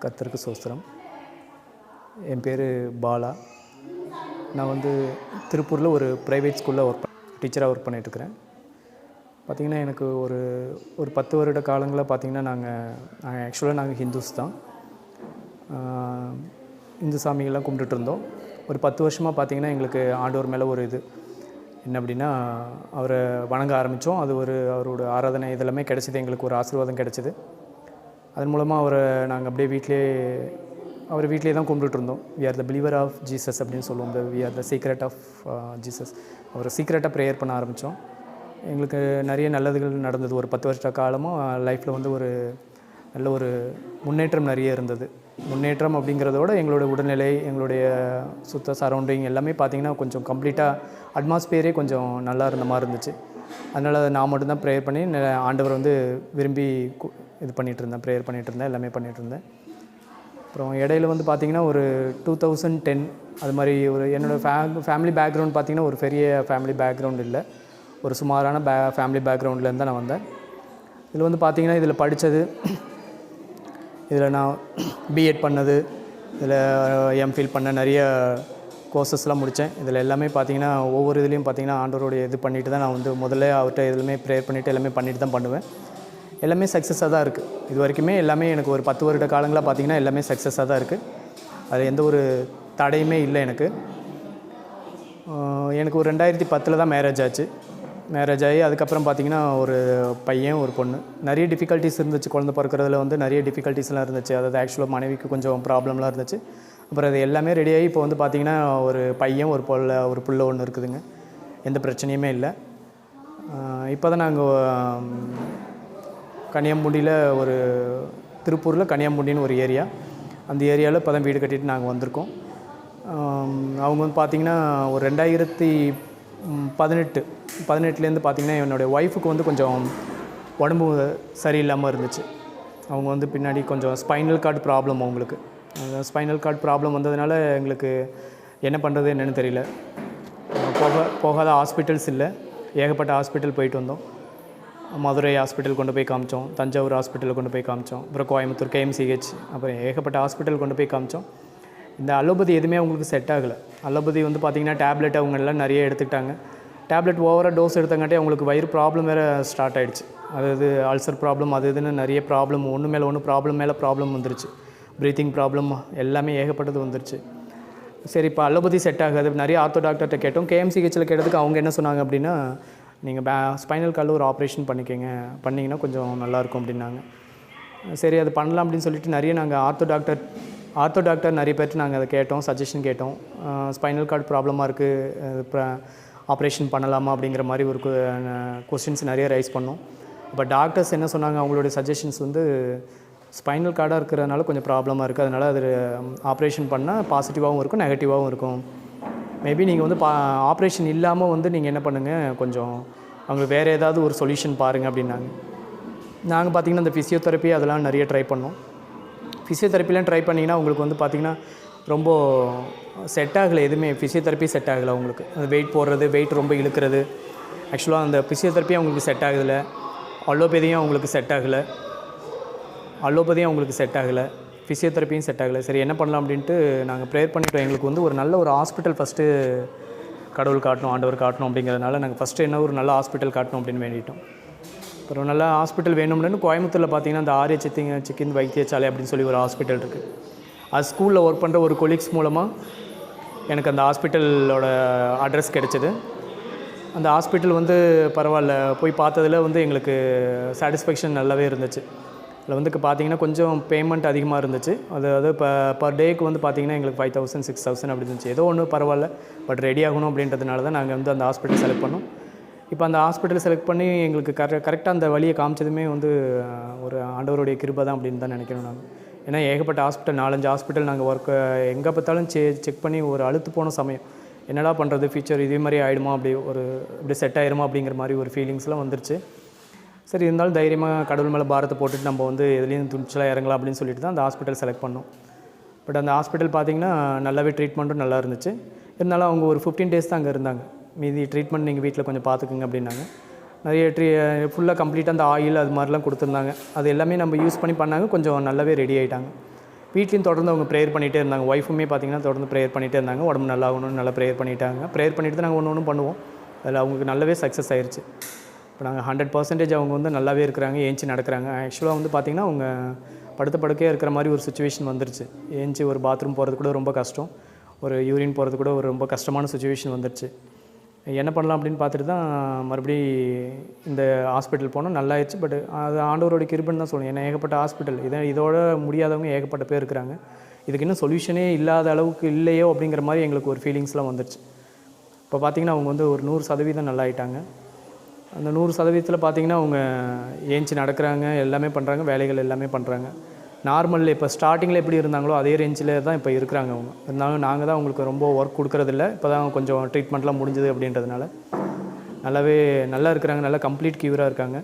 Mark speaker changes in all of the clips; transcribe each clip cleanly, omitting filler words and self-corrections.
Speaker 1: கர்த்தருக்கு ஸ்தோத்திரம். என் பேர் பாலா. நான் வந்து திருப்பூரில் ஒரு ப்ரைவேட் ஸ்கூலில் டீச்சராக ஒர்க் பண்ணிகிட்ருக்கிறேன். பார்த்திங்கன்னா எனக்கு ஒரு 10 வருட காலங்களில் பார்த்திங்கன்னா நாங்கள் ஹிந்துஸ் தான். இந்து சாமிகள்லாம் கும்பிட்டுட்டு இருந்தோம். ஒரு 10 வருஷமாக பார்த்திங்கன்னா எங்களுக்கு ஆண்டவர் மேலே ஒரு என்ன அப்படின்னா அவரை வணங்க ஆரம்பித்தோம். அது அவரோட ஆராதனை இதெல்லாமே கிடச்சிது. எங்களுக்கு ஒரு ஆசீர்வாதம் கிடச்சிது. அதன் மூலமாக நாங்கள் அப்படியே வீட்டிலே தான் கும்பிட்டுட்டு இருந்தோம். We are the believer of Jesus அப்படின்னு சொல்லுவோம். We are the secret of Jesus. அவரை சீக்ரெட்டாக ப்ரேயர் பண்ண ஆரம்பித்தோம். எங்களுக்கு நிறைய நல்லதுகள் நடந்தது. ஒரு 10 வருஷ காலமாக லைஃப்பில் வந்து நல்ல ஒரு முன்னேற்றம் நிறைய இருந்தது. முன்னேற்றம் அப்படிங்கிறதோட எங்களோட உடல்நிலை, எங்களுடைய சுத்த சரௌண்டிங் எல்லாமே பார்த்திங்கன்னா கொஞ்சம் கம்ப்ளீட்டாக அட்மாஸ்பியரே கொஞ்சம் நல்லா இருந்த மாதிரி இருந்துச்சு. அதனால் நான் மட்டும்தான் ப்ரேயர் பண்ணி ஆண்டவர் வந்து விரும்பி ப்ரேயர் பண்ணிகிட்ருந்தேன், எல்லாமே பண்ணிகிட்ருந்தேன். அப்புறம் இடையில வந்து பார்த்திங்கன்னா ஒரு 2010 அது மாதிரி என்னோடய ஃபேமிலி பேக்ரவுண்ட் பார்த்திங்கன்னா ஒரு பெரிய ஃபேமிலி பேக்ரவுண்ட் இல்லை. ஒரு சுமாரான ஃபேமிலி பேக்ரவுண்ட்லேருந்து தான் நான் வந்தேன். இதில் வந்து பார்த்திங்கன்னா இதில் படித்தது, இதில் நான் பிஎட் பண்ணது, இதில் எம்ஃபில் பண்ண நிறைய கோர்சஸ்லாம் முடித்தேன். இதில் எல்லாமே பார்த்திங்கன்னா ஒவ்வொரு இதுலேயும் பார்த்திங்கன்னா ஆண்டவருடைய பண்ணிட்டு தான் நான் வந்து முதல்ல அவர்கிட்ட எதுவுமே ப்ரேயர் பண்ணிவிட்டு எல்லாமே பண்ணிட்டு தான் பண்ணுவேன். எல்லாமே சக்ஸஸாக தான் இருக்குது. இது வரைக்குமே எல்லாமே எனக்கு ஒரு 10 வருட காலங்களாக பார்த்திங்கன்னா எல்லாமே சக்ஸஸாக தான் இருக்குது. அது எந்த ஒரு தடையுமே இல்லை எனக்கு. எனக்கு ஒரு 2010 தான் மேரேஜ் ஆச்சு. மேரேஜ் ஆகி அதுக்கப்புறம் பார்த்திங்கன்னா ஒரு பையன் ஒரு பொண்ணு. நிறைய டிஃபிகல்ட்டிஸ் இருந்துச்சு. குழந்தை பிறக்கிறதுல வந்து நிறைய டிஃபிகல்ட்டிஸ்லாம் இருந்துச்சு. அதாவது ஆக்சுவலாக மனைவிக்கு கொஞ்சம் ப்ராப்ளம்லாம் இருந்துச்சு. அப்புறம் அது எல்லாமே ரெடியாகி இப்போ வந்து பார்த்திங்கன்னா ஒரு பையன் ஒரு புள்ள ஒன்று இருக்குதுங்க. எந்த பிரச்சனையுமே இல்லை. இப்போ தான் நாங்கள் கனியாம்பூண்டியில் திருப்பூரில் கனியாம்பூண்டின்னு ஒரு ஏரியா, அந்த ஏரியாவில் இப்போ தான் வீடு கட்டிட்டு நாங்கள் வந்திருக்கோம். அவங்க வந்து பார்த்திங்கன்னா ஒரு 2018 பார்த்திங்கன்னா என்னுடைய ஒய்ஃபுக்கு வந்து கொஞ்சம் உடம்பு சரியில்லாமல் இருந்துச்சு. அவங்க வந்து பின்னாடி கொஞ்சம் ஸ்பைனல் கார்டு ப்ராப்ளம். அவங்களுக்கு ஸ்பைனல் கார்டு ப்ராப்ளம் வந்ததுனால எங்களுக்கு என்ன பண்ணுறது என்னென்னு தெரியல. போகாத ஹாஸ்பிட்டல்ஸ் இல்லை. ஏகப்பட்ட ஹாஸ்பிட்டல் போயிட்டு வந்தோம். மதுரை ஹாஸ்பிட்டல் கொண்டு போய் காமிச்சோம், தஞ்சாவூர் ஹாஸ்பிட்டலில் கொண்டு போய் காமிச்சோம், அப்புறம் கோயம்புத்தூர் KMCH, அப்புறம் ஏகப்பட்ட ஹாஸ்பிட்டல் கொண்டு போய் காமிச்சோம். இந்த அலோபதி எதுவுமே அவங்களுக்கு செட் ஆகலை. அலோபதி வந்து பார்த்திங்கன்னா டேப்லெட் அவங்க எல்லாம் நிறைய எடுத்துக்கிட்டாங்க. டேப்லெட் ஓவராக டோஸ் எடுத்தங்காட்டி அவங்களுக்கு வயிறு ப்ராப்ளம் வேறு ஸ்டார்ட் ஆகிடுச்சு. அதாவது அல்சர் ப்ராப்ளம், அது இதுன்னு நிறைய ப்ராப்ளம், ஒன்று மேலே ப்ராப்ளம் வந்துருச்சு. ப்ரீத்திங் ப்ராப்ளம் எல்லாமே ஏகப்பட்டது வந்துருச்சு. சரி, இப்போ அலோபதி செட் ஆகாது. நிறைய ஆர்த்தோ டாக்டர்கிட்ட கேட்டோம். KMCHயில் கேட்டதுக்கு அவங்க என்ன சொன்னாங்க அப்படின்னா, நீங்கள் ஸ்பைனல் கார்டில் ஒரு ஆப்ரேஷன் பண்ணிங்கன்னா கொஞ்சம் நல்லாயிருக்கும் அப்படின்னாங்க. சரி, அது பண்ணலாம் அப்படின்னு சொல்லிட்டு நிறைய நாங்கள் ஆர்த்தோ டாக்டர் நிறைய பேர்ட்டு நாங்கள் அதை கேட்டோம், சஜஷன் கேட்டோம். ஸ்பைனல் கார்டு ப்ராப்ளமாக இருக்குது, ஆப்ரேஷன் பண்ணலாமா அப்படிங்கிற மாதிரி ஒரு கொஸ்டின்ஸ் நிறைய ரைஸ் பண்ணோம். இப்போ டாக்டர்ஸ் என்ன சொன்னாங்க, அவங்களுடைய சஜஷன்ஸ் வந்து ஸ்பைனல் கார்டாக இருக்கிறதுனால கொஞ்சம் ப்ராப்ளமாக இருக்குது. அதனால் அது ஆப்ரேஷன் பண்ணால் பாசிட்டிவாகவும் இருக்கும், நெகட்டிவாகவும் இருக்கும். மேபி நீங்கள் வந்து ஆப்ரேஷன் இல்லாமல் வந்து நீங்கள் என்ன பண்ணுங்கள், கொஞ்சம் அவங்களுக்கு வேறு ஏதாவது ஒரு சொல்யூஷன் பாருங்கள் அப்படின்னாங்க. நாங்கள் பார்த்திங்கன்னா இந்த ஃபிசியோதெரப்பி அதெல்லாம் நிறைய ட்ரை பண்ணோம். ஃபிசியோதெரப்பிலாம் ட்ரை பண்ணிங்கன்னா உங்களுக்கு வந்து பார்த்திங்கன்னா ரொம்ப செட் ஆகலை. எதுவுமே ஃபிசியோதெரப்பி செட் ஆகலை அவங்களுக்கு. அந்த வெயிட் போடுறது, வெயிட் ரொம்ப இழுக்கிறது, ஆக்சுவலாக அந்த ஃபிசியோதெரப்பியும் அவங்களுக்கு செட் ஆகலை. அலோபதியும் அவங்களுக்கு செட் ஆகலை, ஃபிசியோதெரப்பியும் செட் ஆகலை. சரி, என்ன பண்ணலாம் அப்படின்ட்டு நாங்கள் ப்ரேயர் பண்ணிவிட்டோம். எங்களுக்கு வந்து ஒரு நல்ல ஹாஸ்பிட்டல் ஃபஸ்ட்டு கடவுள் காட்டணும், ஆண்டவர் காட்டணும் அப்படிங்கிறதுனால நாங்கள் ஃபஸ்ட்டு ஒரு நல்ல ஹாஸ்பிட்டல் காட்டணும் அப்படின்னு வேண்டிட்டோம். அப்புறம் நல்ல ஹாஸ்பிட்டல் வேணும்னு கோயம்புத்தூரில் பார்த்திங்கன்னா அந்த ஆரிய சிக்கின் வைத்தியசாலை அப்படின்னு சொல்லி ஒரு ஹாஸ்பிட்டல் இருக்குது. அது ஸ்கூலில் ஒர்க் பண்ணுற ஒரு கொலீக்ஸ் மூலமாக எனக்கு அந்த ஹாஸ்பிட்டலோட அட்ரஸ் கிடச்சிது. அந்த ஹாஸ்பிட்டல் வந்து பரவாயில்ல, போய் பார்த்ததில் வந்து எங்களுக்கு சாட்டிஸ்ஃபேக்ஷன் நல்லாவே இருந்துச்சு. அதில் வந்து பார்த்திங்கன்னா கொஞ்சம் பேமெண்ட் அதிகமாக இருந்துச்சு. அதாவது இப்போ பர் டேக்கு வந்து பார்த்திங்கன்னா எங்களுக்கு 5000 6000 அப்படி இருந்துச்சு. ஏதோ ஒன்று பரவாயில்ல, பட் ரெடி ஆகணும் அப்படின்றதுனால தான் நாங்கள் வந்து அந்த ஹாஸ்பிட்டல் செலக்ட் பண்ணோம். இப்போ அந்த ஹாஸ்பிட்டல் செலக்ட் பண்ணி எங்களுக்கு கரெக்டாக அந்த வழியை காமிச்சதுமே வந்து ஒரு ஆண்டவருடைய கிருபை தான் அப்படின்னு தான் நினைக்கிறோம் நாங்கள். ஏன்னா ஏகப்பட்ட ஹாஸ்பிட்டல் 4-5 ஹாஸ்பிட்டல் நாங்கள் எங்கே பார்த்தாலும் செக் பண்ணி ஒரு அழுத்து போன சமயம், என்னடா பண்ணுறது, ஃபியூச்சர் இதே மாதிரி ஆகிடுமா, இப்படி செட் ஆகிடுமா அப்படிங்கிற மாதிரி ஒரு ஃபீலிங்ஸ்லாம் வந்துருச்சு. சரி, இருந்தாலும் தைரியமாக கடவுள் மேலே பாரத்தை போட்டுட்டு நம்ம வந்து எதுலேயும் துணிச்சலாக இறங்கலாம் அப்படின்னு சொல்லிட்டு தான் அந்த ஹாஸ்பிட்டல் செலக்ட் பண்ணோம். பட் அந்த ஹாஸ்பிட்டல் பார்த்திங்கன்னா நல்லாவே ட்ரீட்மெண்ட்டும் நல்லா இருந்துச்சு. இருந்தாலும் அவங்க ஒரு 15 days தான் அங்கே இருந்தாங்க. மீதி ட்ரீட்மெண்ட் நீங்கள் வீட்டில் கொஞ்சம் பார்த்துக்குங்க அப்படின்னாங்க. நிறைய ஃபுல்லாக கம்ப்ளீட்டாக அந்த ஆயில் அது மாதிரிலாம் கொடுத்துருந்தாங்க. அது எல்லாமே நம்ம யூஸ் பண்ணி பண்ணாங்க, கொஞ்சம் நல்லாவே ரெடி ஆகிட்டாங்க. வீட்லேயும் தொடர்ந்து அவங்க ப்ரேயர் பண்ணிகிட்டே இருந்தாங்க. ஒய்ஃபுமே பார்த்திங்கன்னா தொடர்ந்து ப்ரேயர் பண்ணிகிட்டே இருந்தாங்க. உடம்பு நல்லா ஆகணும்னு நல்லா ப்ரேயர் பண்ணிட்டாங்க. ப்ரேயர் பண்ணிட்டு தான் நாங்கள் ஒன்று பண்ணுவோம். அதில் அவங்களுக்கு நல்லாவே சக்ஸஸ் ஆயிடுச்சு. இப்போ நாங்கள் 100% அவங்க வந்து நல்லாவே இருக்கிறாங்க, ஏஞ்சி நடக்கிறாங்க. ஆக்சுவலாக வந்து பார்த்திங்கன்னா அவங்க படுத்த படுக்கையாக இருக்கிற மாதிரி ஒரு சுச்சுவேஷன் வந்துருச்சு. ஏஞ்சி ஒரு பாத்ரூம் போகிறது கூட ரொம்ப கஷ்டம், ஒரு யூரின் போகிறது கூட ஒரு ரொம்ப கஷ்டமான சுச்சுவேஷன் வந்துருச்சு. என்ன பண்ணலாம் அப்படின்னு பார்த்துட்டு தான் மறுபடி இந்த ஹாஸ்பிட்டல் போனோம். நல்லாயிடுச்சு. பட் அது ஆண்டவரோட கிருபைன்னு தான் சொல்லணும். ஏன்னா ஏகப்பட்ட ஹாஸ்பிட்டல் இதோட முடியாதவங்க ஏகப்பட்ட பேர் இருக்கிறாங்க. இதுக்கு இன்னும் சொல்யூஷனே இல்லாத அளவுக்கு இல்லையோ அப்படிங்கிற மாதிரி எங்களுக்கு ஒரு ஃபீலிங்ஸ்லாம் வந்துருச்சு. இப்போ பார்த்திங்கன்னா அவங்க வந்து ஒரு 100% நல்லாயிட்டாங்க. அந்த 100%த்தில் பார்த்திங்கன்னா அவங்க ஏஞ்சி நடக்கிறாங்க, எல்லாமே பண்ணுறாங்க, வேலைகள் எல்லாமே பண்ணுறாங்க. நார்மல் இப்போ ஸ்டார்டிங்கில் எப்படி இருந்தாங்களோ அதே ரேஞ்சில் தான் இப்போ இருக்கிறாங்க அவங்க. இருந்தாலும் நாங்கள் தான் அவங்களுக்கு ரொம்ப ஒர்க் கொடுக்குறதில்ல. இப்போ தான் கொஞ்சம் ட்ரீட்மெண்ட்லாம் முடிஞ்சது அப்படின்றதுனால நல்லா இருக்கிறாங்க. நல்லா கம்ப்ளீட் க்யூராக இருக்காங்க.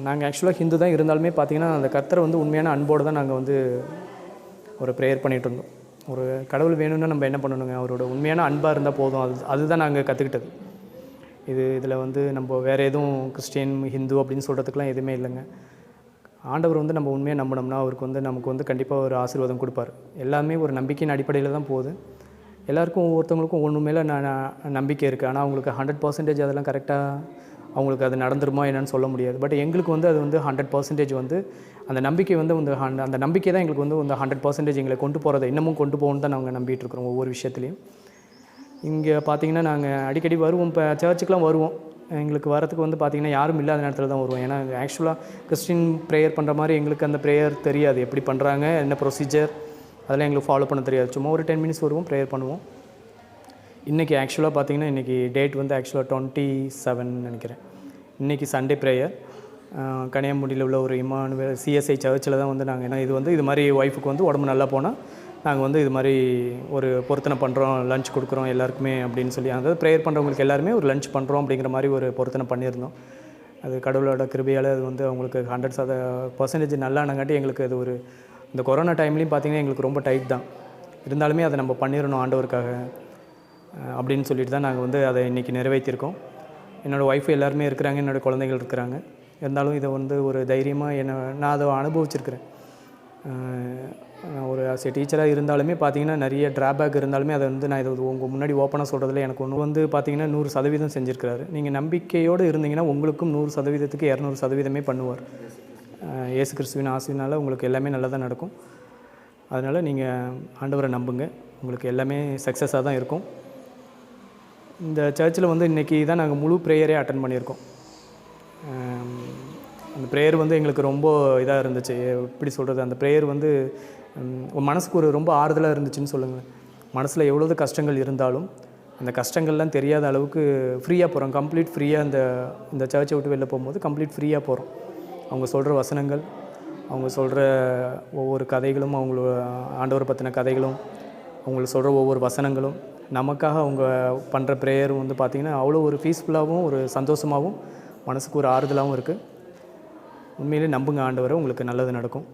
Speaker 1: நாங்கள் ஆக்சுவலாக ஹிந்து தான், இருந்தாலுமே பார்த்திங்கன்னா அந்த கர்த்தரை வந்து உண்மையான அன்போடு தான் நாங்கள் வந்து ஒரு ப்ரேயர் பண்ணிகிட்டு இருந்தோம். ஒரு கடவுள் வேணும்னா நம்ம என்ன பண்ணணுங்க, அவரோட உண்மையான அன்பாக இருந்தால் போதும். அதுதான் நாங்கள் கற்றுக்கிட்டது. இதில் வந்து நம்ம வேறு எதுவும் கிறிஸ்டியன் ஹிந்து அப்படின்னு சொல்கிறதுக்கெலாம் எதுவுமே இல்லைங்க. ஆண்டவர் வந்து நம்ம உண்மையாக நம்பினோம்னா அவருக்கு வந்து நமக்கு வந்து கண்டிப்பாக ஒரு ஆசீர்வாதம் கொடுப்பார். எல்லாமே ஒரு நம்பிக்கையின் அடிப்படையில் தான் போகுது. எல்லாருக்கும் ஒவ்வொருத்தவங்களுக்கும் ஒன்று மேலே நம்பிக்கை இருக்குது. ஆனால் அவங்களுக்கு 100% அதெல்லாம் கரெக்டாக அவங்களுக்கு அது நடந்துருமா என்னன்னு சொல்ல முடியாது. பட் எங்களுக்கு வந்து அது வந்து 100% வந்து அந்த நம்பிக்கை வந்து அந்த நம்பிக்கை தான் எங்களுக்கு வந்து 100% எங்களை கொண்டு போகிறத இன்னமும் கொண்டு போகணுன்னு தான் நாங்கள் நம்பிட்டு இருக்கிறோம் ஒவ்வொரு விஷயத்துலையும். இங்கே பார்த்திங்கன்னா நாங்கள் அடிக்கடி வருவோம். இப்போ சர்ச்சுக்கெலாம் வருவோம். எங்களுக்கு வரத்துக்கு வந்து பார்த்திங்கன்னா யாரும் இல்லாத நேரத்தில் தான் வருவோம். ஏன்னா ஆக்சுவலாக கிறிஸ்டின் ப்ரேயர் பண்ணுற மாதிரி எங்களுக்கு அந்த ப்ரேயர் தெரியாது. எப்படி பண்ணுறாங்க, என்ன ப்ரொசீஜர், அதெல்லாம் எங்களுக்கு ஃபாலோ பண்ண தெரியாது. சும்மா ஒரு 10 மினிட்ஸ் வருவோம், ப்ரேயர் பண்ணுவோம். இன்றைக்கி ஆக்சுவலாக பார்த்திங்கன்னா இன்றைக்கி டேட் வந்து ஆக்சுவலாக 27 நினைக்கிறேன். இன்றைக்கி சண்டே ப்ரேயர். கன்னியாகுமரியில் உள்ள ஒரு இமானுவேல் CSI சர்ச்சில் தான் வந்து நாங்கள் இது மாதிரி ஒய்ஃபுக்கு வந்து உடம்பு நல்லா போனால் நாங்கள் வந்து இது மாதிரி ஒரு பொருத்தனை பண்ணுறோம், லஞ்ச் கொடுக்குறோம் எல்லாருக்குமே அப்படின்னு சொல்லி, அதாவது ப்ரேயர் பண்ணுறவங்களுக்கு எல்லாருமே ஒரு லஞ்ச் பண்ணுறோம் அப்படிங்கிற மாதிரி ஒரு பொருத்தனை பண்ணியிருந்தோம். அது கடவுளோட கிருபையால் அது வந்து அவங்களுக்கு 100% நல்லானங்காட்டி எங்களுக்கு அது ஒரு இந்த கொரோனா டைம்லேயும் பார்த்திங்கன்னா எங்களுக்கு ரொம்ப டைட் தான். இருந்தாலுமே அதை நம்ம பண்ணிடணும் ஆண்டவருக்காக அப்படின்னு சொல்லிட்டு தான் நாங்கள் வந்து அதை இன்றைக்கி நிறைவேற்றிருக்கோம். என்னோடய ஒய்ஃபு எல்லாருமே இருக்கிறாங்க, என்னோடய குழந்தைகள் இருக்கிறாங்க. இருந்தாலும் இதை வந்து ஒரு தைரியமாக நான் அதை அனுபவிச்சிருக்கிறேன். ஒரு ஆஸ் எ டீச்சராக இருந்தாலுமே பார்த்திங்கன்னா நிறைய ட்ராபேக் இருந்தாலுமே அதை வந்து நான் இதை உங்கள் முன்னாடி ஓப்பனாக சொல்கிறதுல எனக்கு ஒன்று வந்து பார்த்திங்கன்னா 100% செஞ்சுருக்கிறாரு. நீங்கள் நம்பிக்கையோடு இருந்தீங்கன்னா உங்களுக்கும் 100%க்கு 200% பண்ணுவார். இயேசு கிறிஸ்துவின் ஆசையினால் உங்களுக்கு எல்லாமே நல்லா தான் நடக்கும். அதனால் நீங்கள் ஆண்டவரை நம்புங்க, உங்களுக்கு எல்லாமே சக்ஸஸாக தான் இருக்கும். இந்த சர்ச்சில் வந்து இன்றைக்கி தான் நாங்கள் முழு ப்ரேயரே அட்டன் பண்ணியிருக்கோம். அந்த ப்ரேயர் வந்து எங்களுக்கு ரொம்ப இதாக இருந்துச்சு. எப்படி சொல்கிறது, அந்த ப்ரேயர் வந்து மனசுக்கு ஒரு ரொம்ப ஆறுதலாக இருந்துச்சுன்னு சொல்லுங்கள். மனசில் எவ்வளவு கஷ்டங்கள் இருந்தாலும் அந்த கஷ்டங்கள்லாம் தெரியாத அளவுக்கு ஃப்ரீயாக போகிறோம். கம்ப்ளீட் ஃப்ரீயாக இந்த சர்ச்சை விட்டு வெளில போகும்போது கம்ப்ளீட் ஃப்ரீயாக போகிறோம். அவங்க சொல்கிற வசனங்கள், அவங்க சொல்கிற ஒவ்வொரு கதைகளும், அவங்கள ஆண்டவரை பற்றின கதைகளும், அவங்களுக்கு சொல்கிற ஒவ்வொரு வசனங்களும், நமக்காக அவங்க பண்ணுற ப்ரேயரும் வந்து பார்த்திங்கன்னா அவ்வளோ ஒரு பீஸ்ஃபுல்லாகவும் ஒரு சந்தோஷமாகவும் மனசுக்கு ஒரு ஆறுதலாகவும் இருக்குது. உண்மையிலே நம்புங்க ஆண்டவரை, உங்களுக்கு நல்லது நடக்கும்.